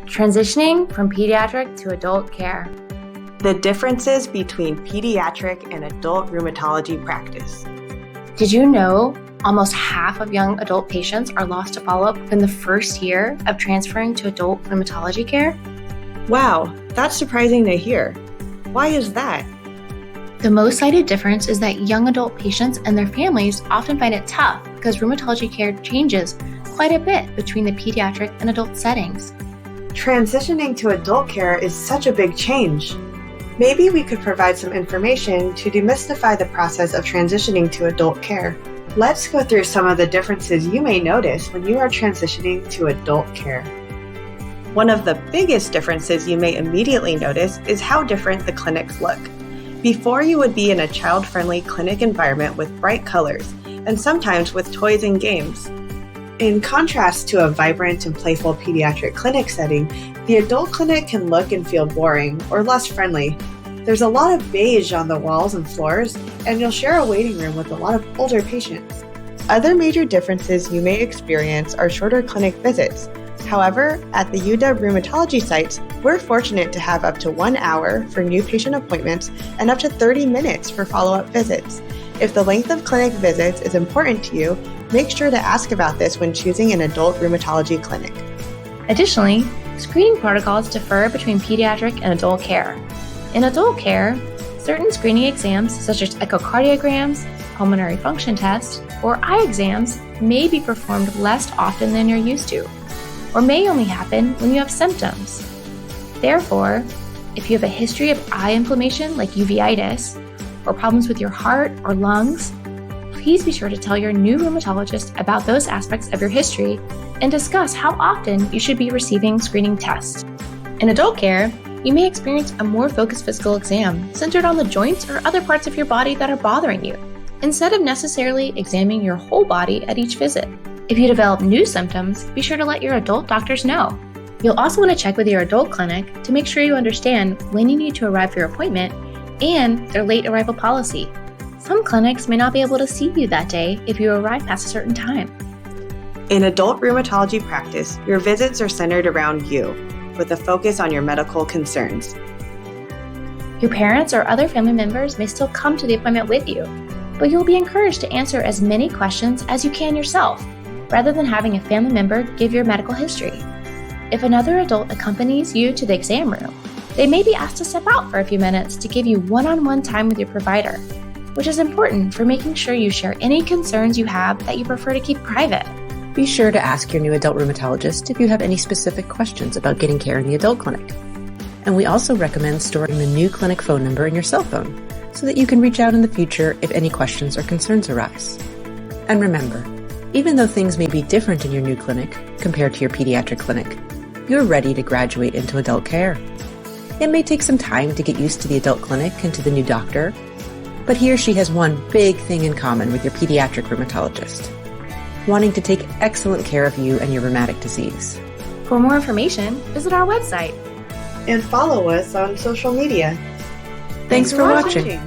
Transitioning from pediatric to adult care. The differences between pediatric and adult rheumatology practice. Did you know almost half of young adult patients are lost to follow-up within the first year of transferring to adult rheumatology care? Wow, that's surprising to hear. Why is that? The most cited difference is that young adult patients and their families often find it tough because rheumatology care changes quite a bit between the pediatric and adult settings. Transitioning to adult care is such a big change. Maybe we could provide some information to demystify the process of transitioning to adult care. Let's go through some of the differences you may notice when you are transitioning to adult care. One of the biggest differences you may immediately notice is how different the clinics look. Before, you would be in a child-friendly clinic environment with bright colors, and sometimes with toys and games. In contrast to a vibrant and playful pediatric clinic setting, the adult clinic can look and feel boring or less friendly. There's a lot of beige on the walls and floors, and you'll share a waiting room with a lot of older patients. Other major differences you may experience are shorter clinic visits. However, at the UW rheumatology sites, we're fortunate to have up to 1 hour for new patient appointments and up to 30 minutes for follow-up visits. If the length of clinic visits is important to you, make sure to ask about this when choosing an adult rheumatology clinic. Additionally, screening protocols differ between pediatric and adult care. In adult care, certain screening exams such as echocardiograms, pulmonary function tests, or eye exams may be performed less often than you're used to, or may only happen when you have symptoms. Therefore, if you have a history of eye inflammation like uveitis, or problems with your heart or lungs, please be sure to tell your new rheumatologist about those aspects of your history and discuss how often you should be receiving screening tests. In adult care, you may experience a more focused physical exam centered on the joints or other parts of your body that are bothering you, instead of necessarily examining your whole body at each visit. If you develop new symptoms, be sure to let your adult doctors know. You'll also want to check with your adult clinic to make sure you understand when you need to arrive for your appointment and their late arrival policy. Some clinics may not be able to see you that day if you arrive past a certain time. In adult rheumatology practice, your visits are centered around you, with a focus on your medical concerns. Your parents or other family members may still come to the appointment with you, but you'll be encouraged to answer as many questions as you can yourself, rather than having a family member give your medical history. If another adult accompanies you to the exam room, they may be asked to step out for a few minutes to give you one-on-one time with your provider, which is important for making sure you share any concerns you have that you prefer to keep private. Be sure to ask your new adult rheumatologist if you have any specific questions about getting care in the adult clinic. And we also recommend storing the new clinic phone number in your cell phone so that you can reach out in the future if any questions or concerns arise. And remember, even though things may be different in your new clinic compared to your pediatric clinic, you're ready to graduate into adult care. It may take some time to get used to the adult clinic and to the new doctor, but he or she has one big thing in common with your pediatric rheumatologist: wanting to take excellent care of you and your rheumatic disease. For more information, visit our website And follow us on social media. Thanks for watching.